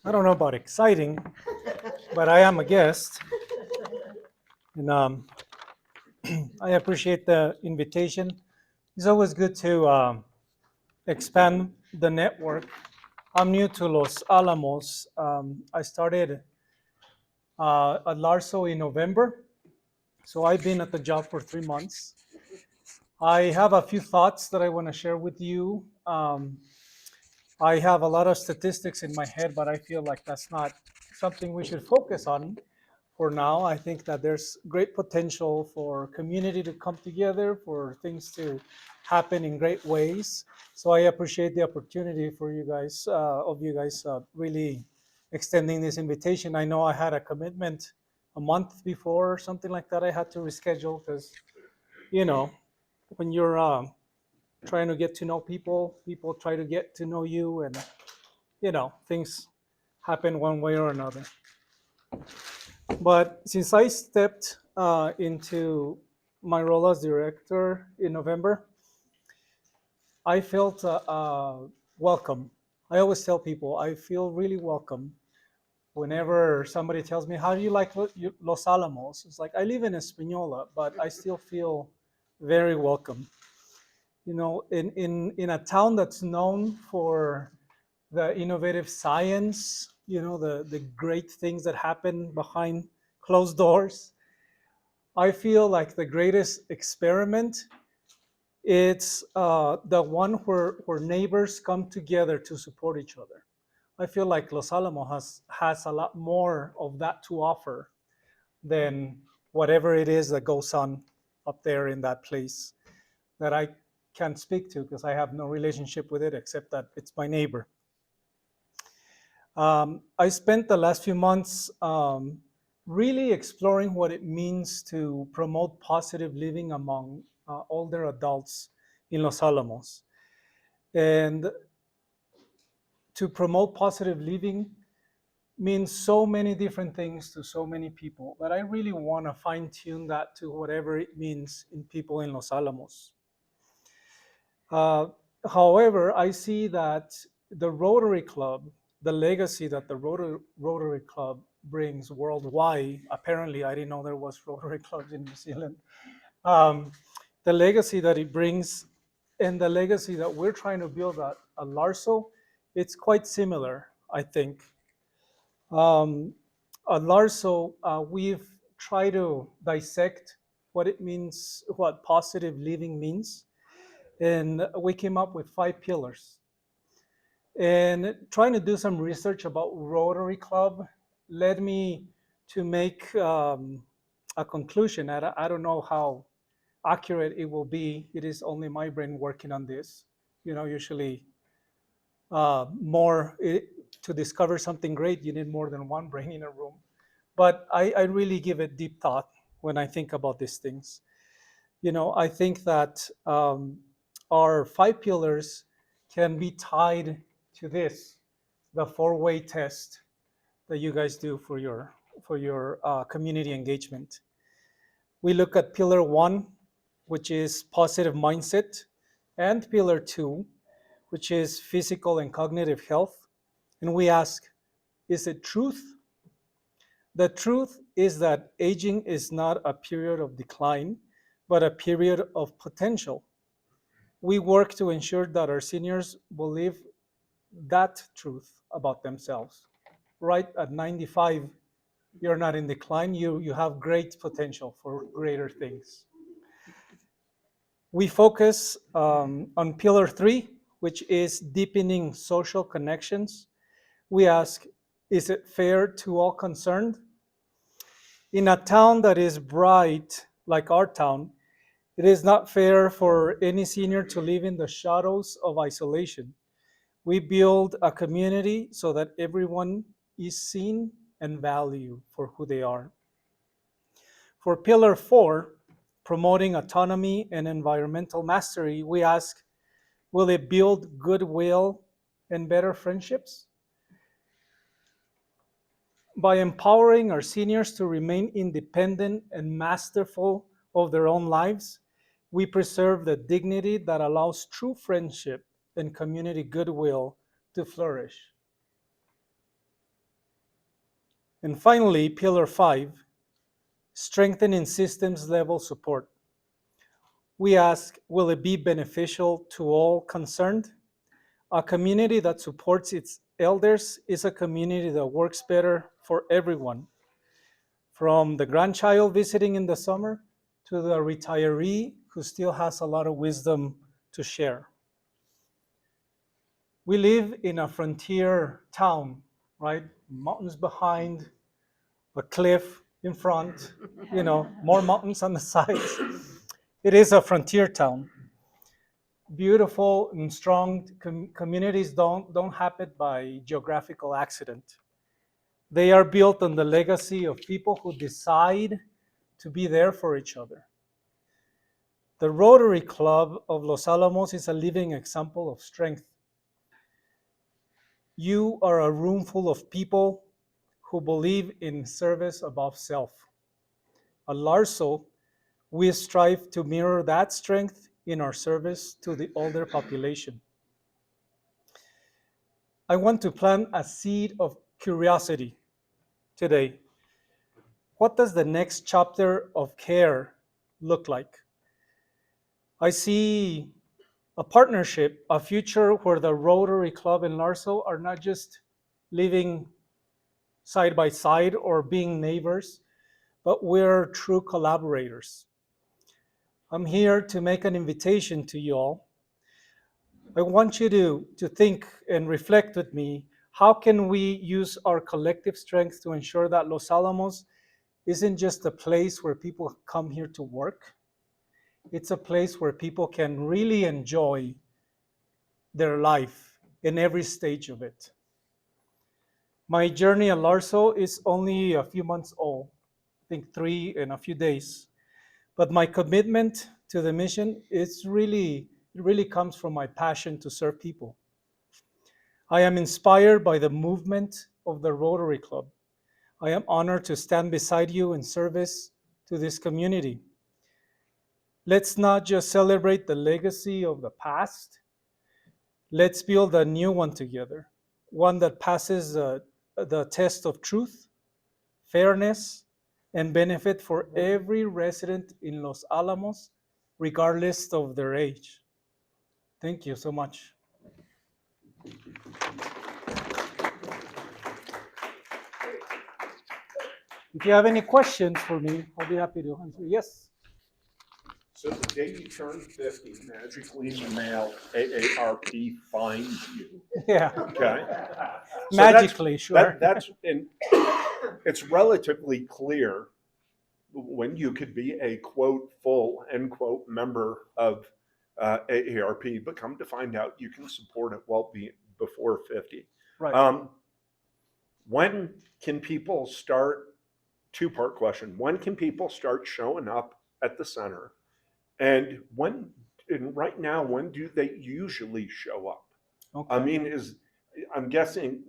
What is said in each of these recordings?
I don't know about exciting, but I am a guest. And I appreciate the invitation. It's always good to expand the network. I'm new to Los Alamos. I started at LARSO in November, so I've been at the job for 3 months. I have a few thoughts that I want to share with you. I have a lot of statistics in my head, but I feel like that's not something we should focus on for now. I think that there's great potential for community to come together, for things to happen in great ways. So I appreciate the opportunity for you guys, really extending this invitation. I know I had a commitment a month before or something like that. I had to reschedule because, you know, when you're trying to get to know people, people try to get to know you, and things happen one way or another. But since I stepped into my role as director in November, I felt welcome. I always tell people I feel really welcome whenever somebody tells me, "How do you like Los Alamos?" It's like I live in Espanola, but I still feel very welcome. In a town that's known for the innovative science, the great things that happen behind closed doors. I feel like the greatest experiment, it's the one where neighbors come together to support each other. I feel like Los Alamos has a lot more of that to offer than whatever it is that goes on up there in that place that I can't speak to because I have no relationship with it except that it's my neighbor. I spent the last few months really exploring what it means to promote positive living among older adults in Los Alamos. And to promote positive living means so many different things to so many people that I really want to fine tune that to whatever it means in people in Los Alamos. Uh, However, I see that the Rotary Club, the legacy that the Rotary Club brings worldwide, apparently I didn't know there was Rotary clubs in New Zealand, um, the legacy that it brings and the legacy that we're trying to build at LARSO, it's quite similar, I think. Um, at LARSO, we've tried to dissect what it means, what positive living means, and we came up with 5 pillars. And trying to do some research about Rotary Club led me to make a conclusion. I don't know how accurate it will be. It is only my brain working on this. Usually to discover something great, you need more than one brain in a room. But I really give it deep thought when I think about these things. I think that our 5 pillars can be tied to this, the 4-way test that you guys do for your community engagement. We look at pillar 1, which is positive mindset, and pillar 2, which is physical and cognitive health. And we ask, is it truth? The truth is that aging is not a period of decline, but a period of potential. We work to ensure that our seniors will live that truth about themselves. Right at 95, you're not in decline. You have great potential for greater things. We focus on pillar 3, which is deepening social connections. We ask, is it fair to all concerned? In a town that is bright like our town, it is not fair for any senior to live in the shadows of isolation. We build a community so that everyone is seen and valued for who they are. For pillar 4, promoting autonomy and environmental mastery, we ask, will it build goodwill and better friendships? By empowering our seniors to remain independent and masterful of their own lives, we preserve the dignity that allows true friendship and community goodwill to flourish. And finally, Pillar 5, strengthening systems level support. We ask, will it be beneficial to all concerned? A community that supports its elders is a community that works better for everyone, from the grandchild visiting in the summer to the retiree who still has a lot of wisdom to share. We live in a frontier town, right? Mountains behind, a cliff in front, more mountains on the sides. It is a frontier town. Beautiful and strong communities don't happen by geographical accident. They are built on the legacy of people who decide to be there for each other. The Rotary Club of Los Alamos is a living example of strength. You are a room full of people who believe in service above self. At LARSO, we strive to mirror that strength in our service to the older population. I want to plant a seed of curiosity today. What does the next chapter of care look like? I see a partnership, a future where the Rotary Club and LARSO are not just living side by side or being neighbors, but we're true collaborators. I'm here to make an invitation to you all. I want you to think and reflect with me, how can we use our collective strength to ensure that Los Alamos isn't just a place where people come here to work, it's a place where people can really enjoy their life in every stage of it. My journey at LARSO is only a few months old, I think 3 and a few days. But my commitment to the mission it really comes from my passion to serve people. I am inspired by the movement of the Rotary Club. I am honored to stand beside you in service to this community. Let's not just celebrate the legacy of the past. Let's build a new one together, one that passes the test of truth, fairness, and benefit for every resident in Los Alamos, regardless of their age. Thank you so much. If you have any questions for me, I'll be happy to answer. Yes? So the day you turn 50, magically in the mail, AARP finds you. Yeah. Okay. Magically, sure. And it's relatively clear when you could be a quote full end quote member of AARP, but come to find out you can support it well before 50. Right. When can people start? Two-part question. When can people start showing up at the center? And right now, when do they usually show up? Okay. I mean, I'm guessing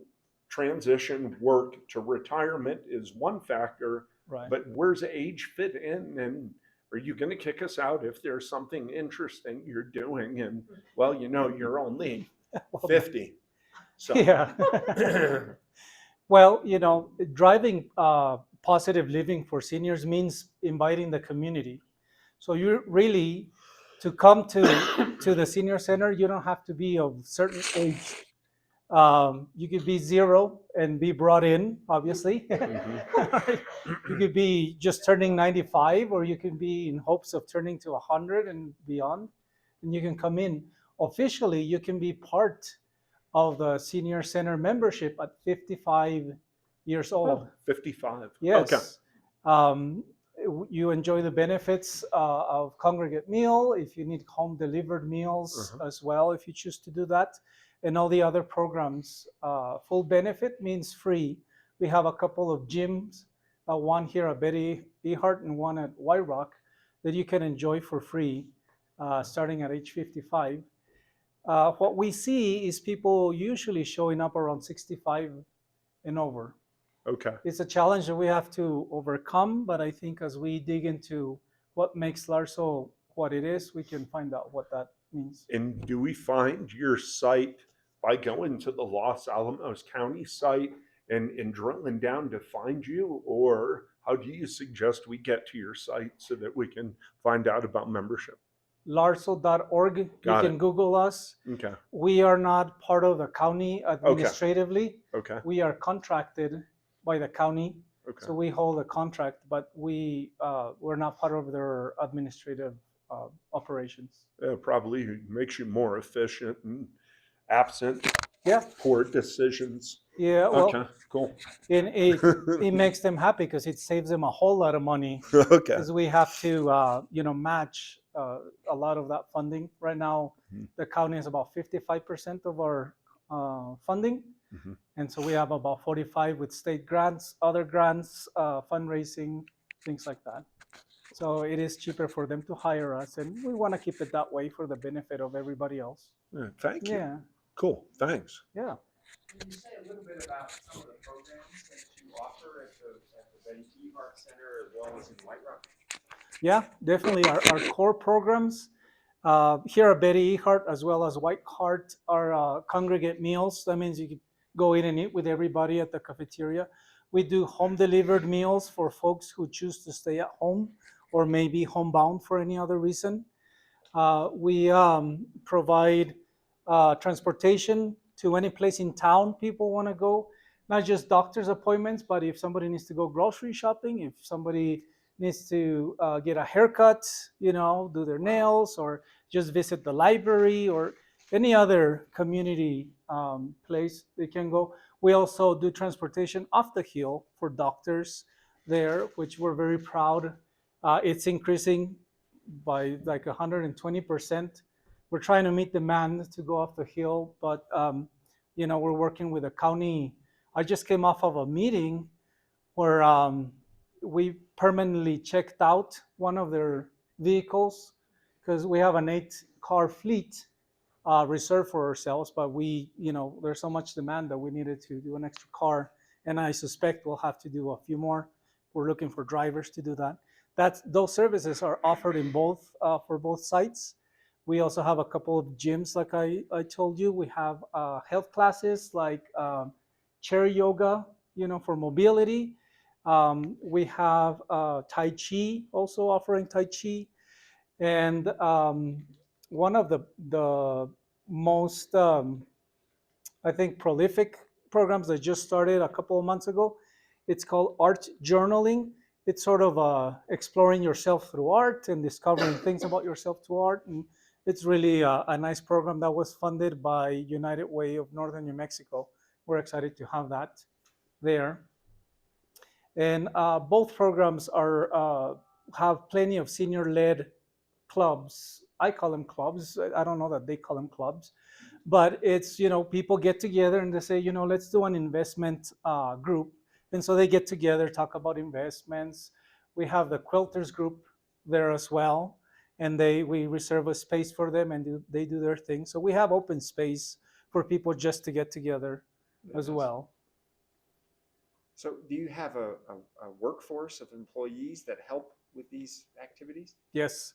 transition work to retirement is one factor, Right. but where's age fit in? And are you going to kick us out if there's something interesting you're doing? And well, you're only 50. So Yeah. Well, driving positive living for seniors means inviting the community. So you really, to come to the senior center, you don't have to be of certain age. You could be 0 and be brought in, obviously. You could be just turning 95, or you can be in hopes of turning to 100 and beyond, and you can come in. Officially, you can be part of the senior center membership at 55 years old. 55. Yes. Okay. You enjoy the benefits of congregate meal, if you need home delivered meals as well, if you choose to do that, and all the other programs. Full benefit means free. We have a couple of gyms, one here at Betty Ehart and one at White Rock, that you can enjoy for free starting at age 55. What we see is people usually showing up around 65 and over. Okay. It's a challenge that we have to overcome, but I think as we dig into what makes LARSO what it is, we can find out what that means. And do we find your site by going to the Los Alamos County site and drilling down to find you, or how do you suggest we get to your site so that we can find out about membership? larso.org. You Got can it. Google us. Okay. We are not part of the county Okay. administratively. Okay. We are contracted by the county, Okay. so we hold a contract, but we're not part of their administrative operations. Probably makes you more efficient and absent Yeah, poor decisions. yeah. Well, Okay. Cool. it makes them happy because it saves them a whole lot of money Okay. because we have to match a lot of that funding. Right now, the county is about 55% of our funding, Mhm. and so we have about 45 with state grants, other grants, fundraising, things like that. So it is cheaper for them to hire us, and we want to keep it that way for the benefit of everybody else. Yeah, thank you. Yeah, Cool. Thanks. yeah. Can you say a little bit about some of the programs that you offer at the Betty T. Hart Center as well as in White Rock? Yeah, definitely. Our core programs here at Betty Hart as well as White Hart are congregate meals. That means you can go in and eat with everybody at the cafeteria. We do home delivered meals for folks who choose to stay at home or maybe homebound for any other reason. We provide transportation to any place in town people want to go, not just doctor's appointments, but if somebody needs to go grocery shopping, if somebody needs to get a haircut, do their nails, or just visit the library or any other community place they can go. We also do transportation off the hill for doctors there, which we're very proud. It's increasing by like 120%. We're trying to meet demand to go off the hill, but we're working with the county. I just came off of a meeting where we permanently checked out one of their vehicles because we have an 8-car fleet reserved for ourselves, but there's so much demand that we needed to do an extra car, and I suspect we'll have to do a few more. We're looking for drivers to do that. Those services are offered in both for both sites. We also have a couple of gyms, like I told you. We have health classes like chair yoga, for mobility. We have Tai Chi, also offering Tai Chi. And one of the most, I think, prolific programs that just started a couple of months ago, it's called art journaling. It's sort of exploring yourself through art and discovering things about yourself through art. And it's really a nice program that was funded by United Way of Northern New Mexico. We're excited to have that there. And both programs have plenty of senior-led clubs. I call them clubs. I don't know that they call them clubs, but it's, people get together and they say, let's do an investment group. And so they get together, talk about investments. We have the quilters group there as well, and we reserve a space for them, and they do their thing. So we have open space for people just to get together as well. So do you have a workforce of employees that help with these activities? Yes,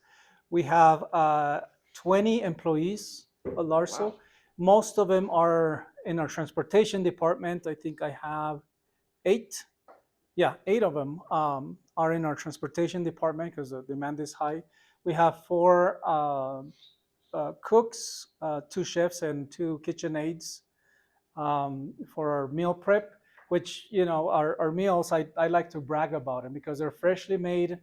we have 20 employees at LARSO. Wow. Most of them are in our transportation department. I think I have 8. Yeah, 8 of them are in our transportation department because the demand is high. We have 4 cooks, 2 chefs, and 2 kitchen aides for our meal prep, which, our meals, I like to brag about them because they're freshly made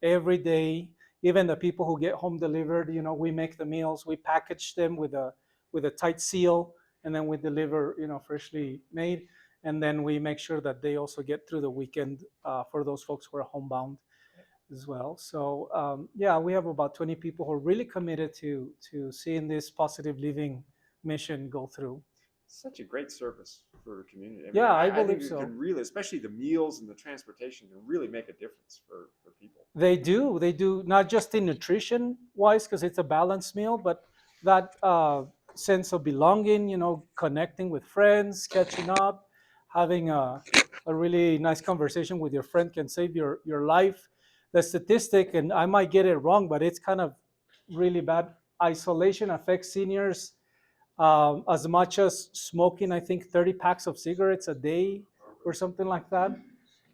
every day. Even the people who get home delivered, we make the meals, we package them with a tight seal, and then we deliver, freshly made. And then we make sure that they also get through the weekend for those folks who are homebound as well. So yeah, we have about 20 people who are really committed to seeing this positive living mission go through. Such a great service for the community. Yeah, I think believe it so. can really, especially the meals and the transportation, can really make a difference for people. They do, not just in nutrition wise, because it's a balanced meal, but that sense of belonging, connecting with friends, catching up, having a really nice conversation with your friend can save your life. The statistic, and I might get it wrong, but it's kind of really bad. Isolation affects seniors as much as smoking, I think, 30 packs of cigarettes a day or something like that,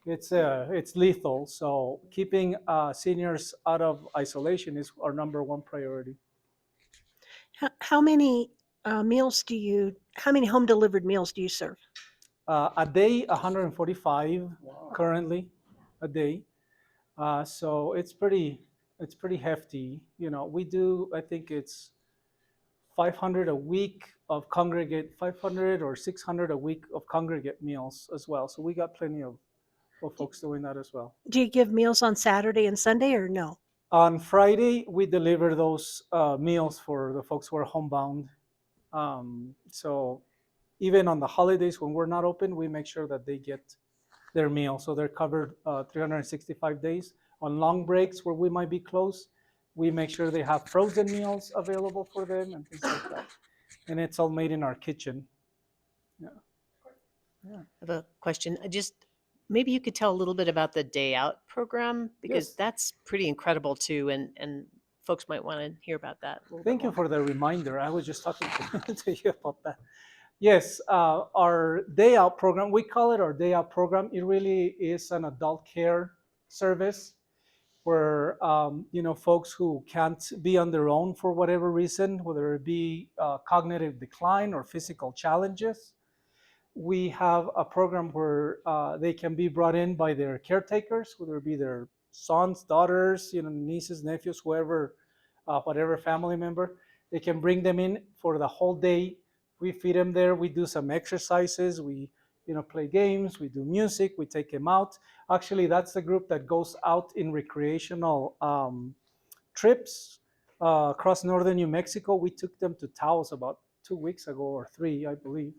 it's lethal. So keeping seniors out of isolation is our number one priority. How many how many home delivered meals do you serve? A day, 145 currently a day. So it's pretty hefty. You know, we do, I think it's 500 a week of congregate, 500 or 600 a week of congregate meals as well. So we got plenty of folks doing that as well. Do you give meals on Saturday and Sunday or no? On Friday, we deliver those meals for the folks who are homebound. So even on the holidays when we're not open, we make sure that they get their meal. So they're covered 365 days. On long breaks where we might be closed, we make sure they have frozen meals available for them and things like that. And it's all made in our kitchen. Yeah. I have a question. Maybe you could tell a little bit about the day out program, because Yes. that's pretty incredible too, and folks might want to hear about that a little Thank bit you more. for the reminder. I was just talking to you about that. Yes, our day out program, we call it our day out program. It really is an adult care service where folks who can't be on their own for whatever reason, whether it be cognitive decline or physical challenges, we have a program where they can be brought in by their caretakers, whether it be their sons, daughters, nieces, nephews, whoever, whatever family member. They can bring them in for the whole day. We feed them there. We do some exercises. We, play games. We do music. We take them out. Actually, that's the group that goes out in recreational trips across northern New Mexico. We took them to Taos about 2 weeks ago or 3, I believe,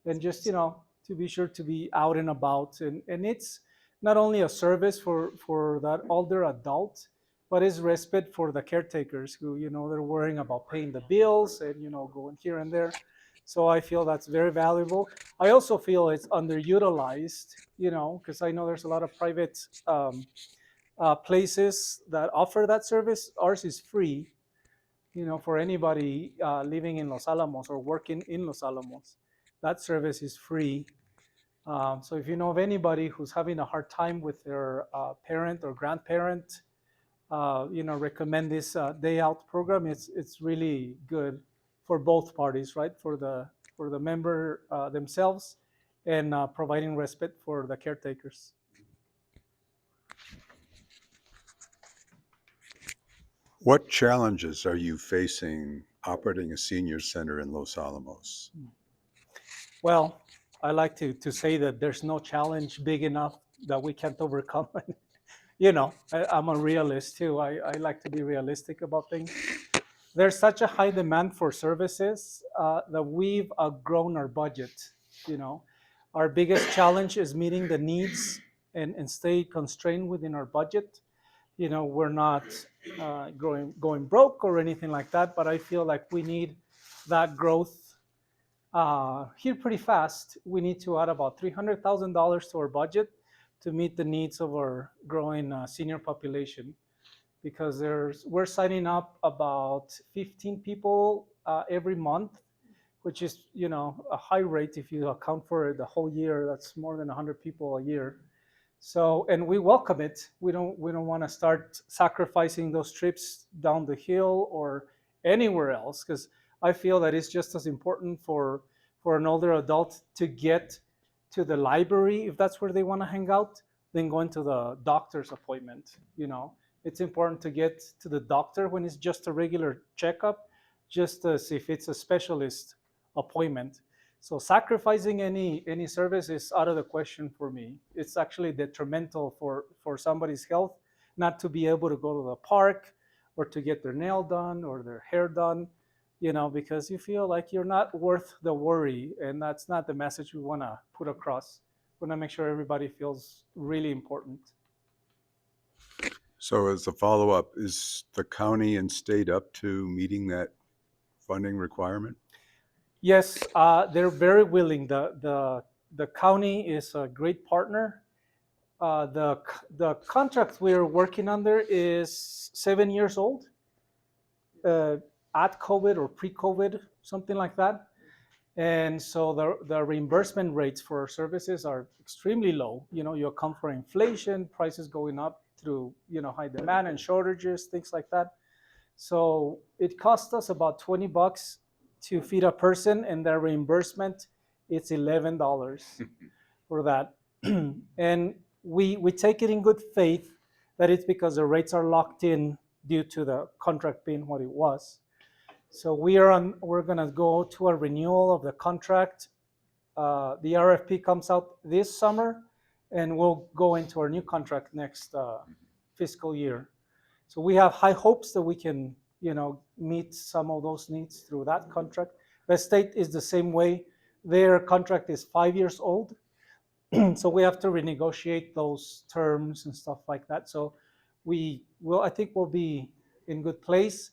and just to be sure to be out and about, and it's not only a service for that older adult, but it's respite for the caretakers who they're worrying about paying the bills and going here and there. So I feel that's very valuable. I also feel it's underutilized, because I know there's a lot of private places that offer that service. Ours is free, for anybody living in Los Alamos or working in Los Alamos. That service is free. So if you know of anybody who's having a hard time with their parent or grandparent, recommend this day out program. It's really good for both parties, right? For the member themselves, and providing respite for the caretakers. What challenges are you facing operating a senior center in Los Alamos? Well, I like to say that there's no challenge big enough that we can't overcome. I'm a realist too. I like to be realistic about things. There's such a high demand for services that we've outgrown our budget. Our biggest challenge is meeting the needs and stay constrained within our budget. We're not going broke or anything like that, but I feel like we need that growth here pretty fast. We need to add about $300,000 to our budget to meet the needs of our growing senior population, because we're signing up about 15 people every month, which is a high rate if you account for the whole year. That's more than 100 people a year. So, and we welcome it. We don't want to start sacrificing those trips down the hill or anywhere else, because I feel that it's just as important for an older adult to get to the library, if that's where they want to hang out, than going to the doctor's appointment. It's important to get to the doctor when it's just a regular checkup, just as if it's a specialist appointment. So sacrificing any service is out of the question for me. It's actually detrimental for somebody's health not to be able to go to the park or to get their nail done or their hair done, because you feel like you're not worth the worry, and that's not the message we want to put across. We want to make sure everybody feels really important. So as a follow-up, is the county and state up to meeting that funding requirement? Yes, they're very willing. The county is a great partner. The contract we're working under is 7 years old, at COVID or pre-COVID, something like that. And so the reimbursement rates for our services are extremely low. You account for inflation, prices going up through, high demand and shortages, things like that. So it cost us about $20 to feed a person, and the reimbursement it's $11 for that. And we take it in good faith that it's because the rates are locked in due to the contract being what it was. So we're gonna go to a renewal of the contract. The RFP comes out this summer, and we'll go into our new contract next fiscal year. So we have high hopes that we can, meet some of those needs through that contract. The state is the same way. Their contract is 5 years old, so we have to renegotiate those terms and stuff like that. So I think we'll be in good place.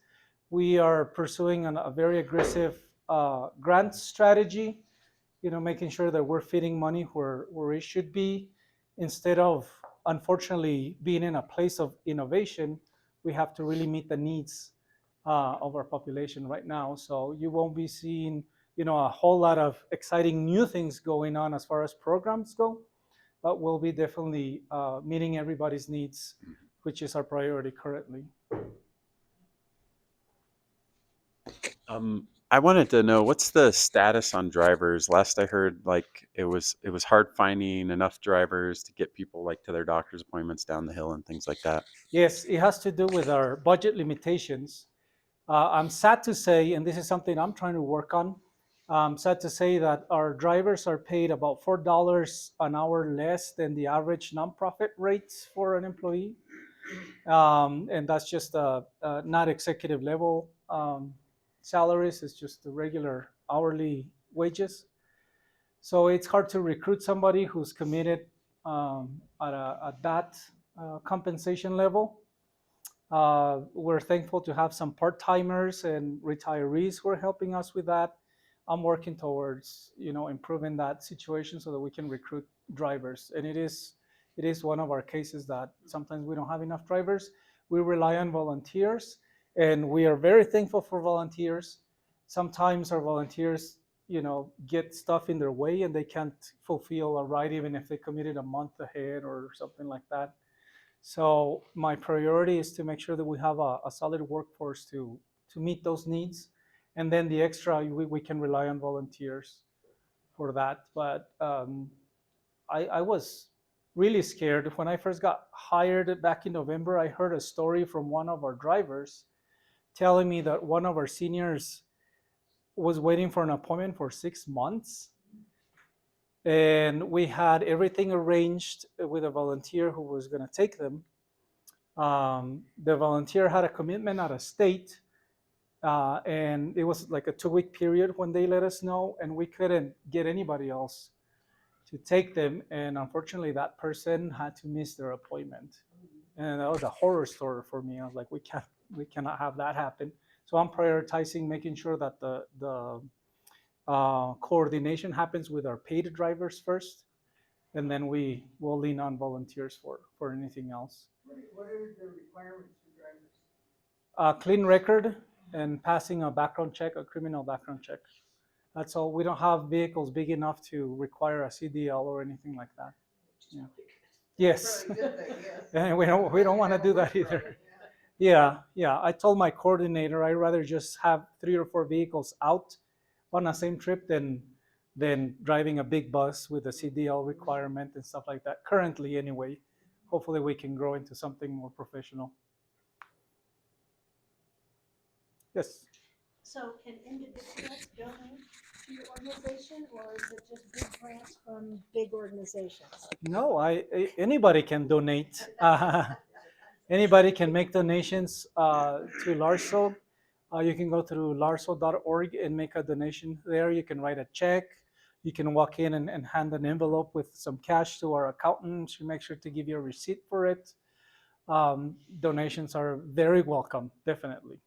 We are pursuing a very aggressive grant strategy, making sure that we're feeding money where it should be. Instead of, unfortunately, being in a place of innovation, we have to really meet the needs of our population right now. So you won't be seeing, a whole lot of exciting new things going on as far as programs go, but we'll be definitely meeting everybody's needs, which is our priority currently. I wanted to know what's the status on drivers. Last I heard, like it was hard finding enough drivers to get people like to their doctor's appointments down the hill and things like that. Yes, it has to do with our budget limitations. I'm sad to say, and this is something I'm trying to work on. I'm sad to say that our drivers are paid about $4 an hour less than the average nonprofit rates for an employee, and that's just not executive level salaries. It's just the regular hourly wages. So it's hard to recruit somebody who's committed at that compensation level. We're thankful to have some part-timers and retirees who are helping us with that. I'm working towards, improving that situation so that we can recruit drivers. And it is one of our cases that sometimes we don't have enough drivers. We rely on volunteers, and we are very thankful for volunteers. Sometimes our volunteers, get stuff in their way and they can't fulfill a ride even if they committed a month ahead or something like that. So my priority is to make sure that we have a solid workforce to meet those needs, and then the extra we can rely on volunteers for that. But I was really scared when I first got hired back in November. I heard a story from one of our drivers telling me that one of our seniors was waiting for an appointment for 6 months. And we had everything arranged with a volunteer who was going to take them. The volunteer had a commitment out of state, and it was like a 2-week period when they let us know, and we couldn't get anybody else to take them. And unfortunately, that person had to miss their appointment. And that was a horror story for me. I was like, we cannot have that happen. So I'm prioritizing making sure that the coordination happens with our paid drivers first, and then we will lean on volunteers for anything else. What are the requirements for drivers? Clean record and passing a background check, a criminal background check. That's all. We don't have vehicles big enough to require a CDL or anything like that. Yeah. Yes. Really good thing, yes. And we don't want to do that either. Yeah. I told my coordinator I'd rather just have 3 or 4 vehicles out on the same trip than driving a big bus with a CDL requirement and stuff like that. Currently, anyway. Hopefully, we can grow into something more professional. Yes. So can individuals donate to your organization, or is it just big grants from big organizations? No, anybody can donate. Anybody can make donations to LARSO. You can go through larso.org and make a donation there. You can write a check. You can walk in and hand an envelope with some cash to our accountant. She makes sure to give you a receipt for it. Donations are very welcome, definitely.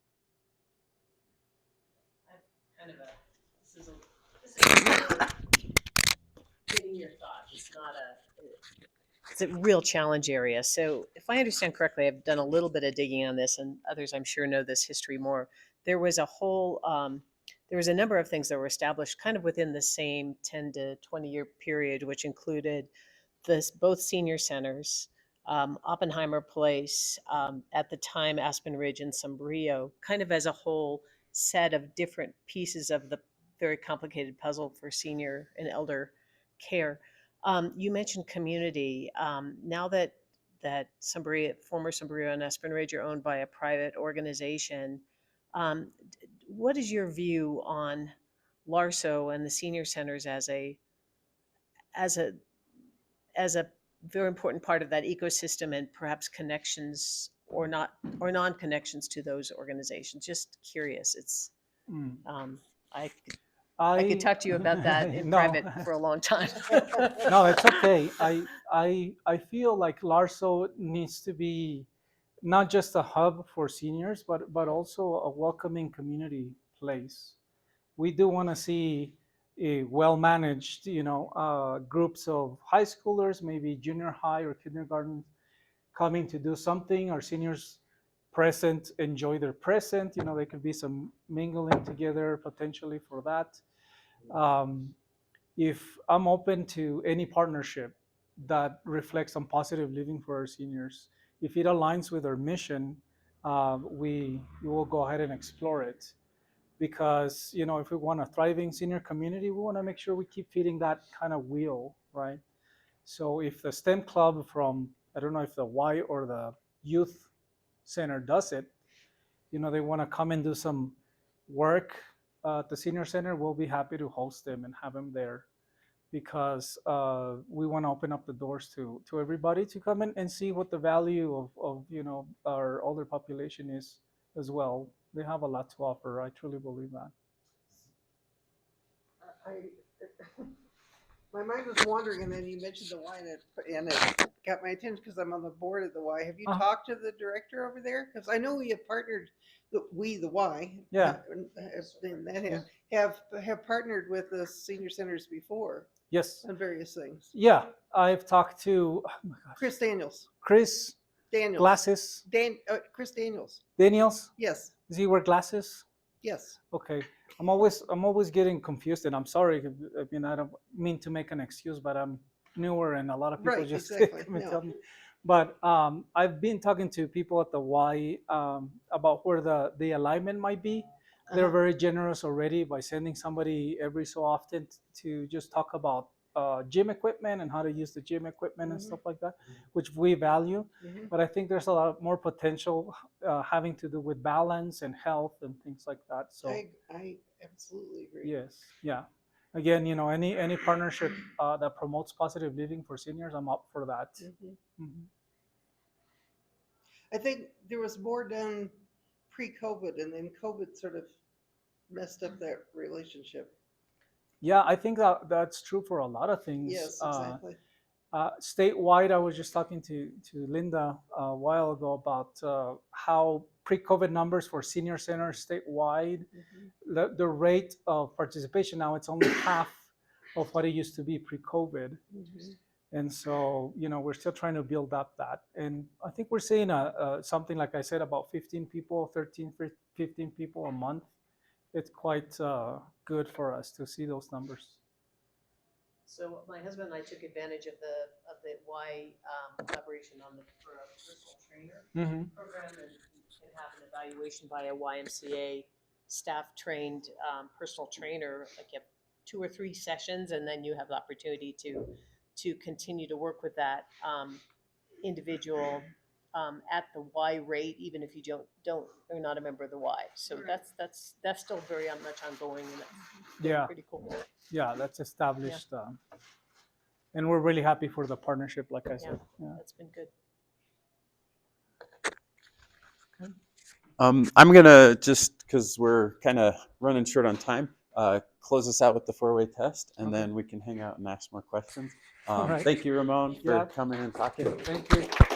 Kind of this is getting your thoughts. It's a real challenge area. So if I understand correctly, I've done a little bit of digging on this, and others I'm sure know this history more. There was a whole there was a number of things that were established kind of within the same 10 to 20-year period, which included both senior centers, Oppenheimer Place, at the time Aspen Ridge and Sombrio, kind of as a whole set of different pieces of the very complicated puzzle for senior and elder care. You mentioned community. Now that Sombrio, former Sombrio and Aspen Ridge are owned by a private organization, what is your view on LARSO and the senior centers as a as a very important part of that ecosystem, and perhaps connections or not, or non-connections to those organizations? Just curious. It's Mm. I I could I talk to you about that in no, private for a long time. no, it's okay. I feel like LARSO needs to be not just a hub for seniors, but also a welcoming community place. We do want to see a well-managed, groups of high schoolers, maybe junior high or kindergarten, coming to do something. Our seniors present, enjoy their present. There could be some mingling together potentially for that. Um, if I'm open to any partnership that reflects on positive living for our seniors, if it aligns with our mission, we will go ahead and explore it. Because if we want a thriving senior community, we want to make sure we keep feeding that kind of wheel, right? So if the STEM club from, I don't know if the Y or the youth center does it, they want to come and do some work at the senior center, we'll be happy to host them and have them there, because we want to open up the doors to everybody to come in and see what the value of our older population is as well. They have a lot to offer. I truly believe that. I, my mind was wandering, and then you mentioned the Y, and it got my attention because I'm on the board of the Y. Have you Uh-huh. talked to the director over there? Because I know we have partnered, the Y, Yeah. have partnered with the senior centers before Yes. on various things. Yeah, I've talked to, oh my gosh, Chris Daniels, Chris Glasses Chris Daniels. Daniels. Yes, Does he wear glasses? yes. Okay. I'm always getting confused, and I'm sorry. I mean, I don't mean to make an excuse, but I'm newer, and a lot of people Right, just exactly. come and No. tell me. But I've been talking to people at the Y about where the alignment might be. They're Uh-huh. very generous already by sending somebody every so often to just talk about gym equipment and how to use the gym equipment and Mhm. stuff like that, which we value. Mhm. But I think there's a lot more potential having to do with balance and health and things like that. So I absolutely agree. yes, yeah. Again, any partnership that promotes positive living for seniors, I'm up for that. Mhm. Mhm. I think there was more done pre-COVID, and then COVID sort of messed up that relationship. Yeah, I think that's true for a lot of things. Yes, exactly. Statewide, I was just talking to Linda a while ago about how pre-COVID numbers for senior centers statewide, Mhm. the rate of participation now, it's only half of what it used to be pre-COVID. Mhm. And so, we're still trying to build up that. And I think we're seeing something, like I said, about 15 people, 13, 15 people a month. It's quite good for us to see those numbers. So my husband and I took advantage of the Y collaboration on for a personal trainer Mm-hmm. program, and you can have an evaluation by a YMCA staff trained personal trainer. Like you have 2 or 3 sessions, and then you have the opportunity to continue to work with that individual at the Y rate, even if you don't are not a member of the Y. So that's still very much ongoing, and that's Yeah. pretty cool. Yeah, that's established. And we're really happy for the partnership, like I Yeah, said. Yeah. that's been good. I'm gonna just because we're kind of running short on time, close us out with the 4-way test, and Okay. then we can hang out and ask more questions. All right. Thank you, Ramon, for Yeah. coming and talking. Thank you.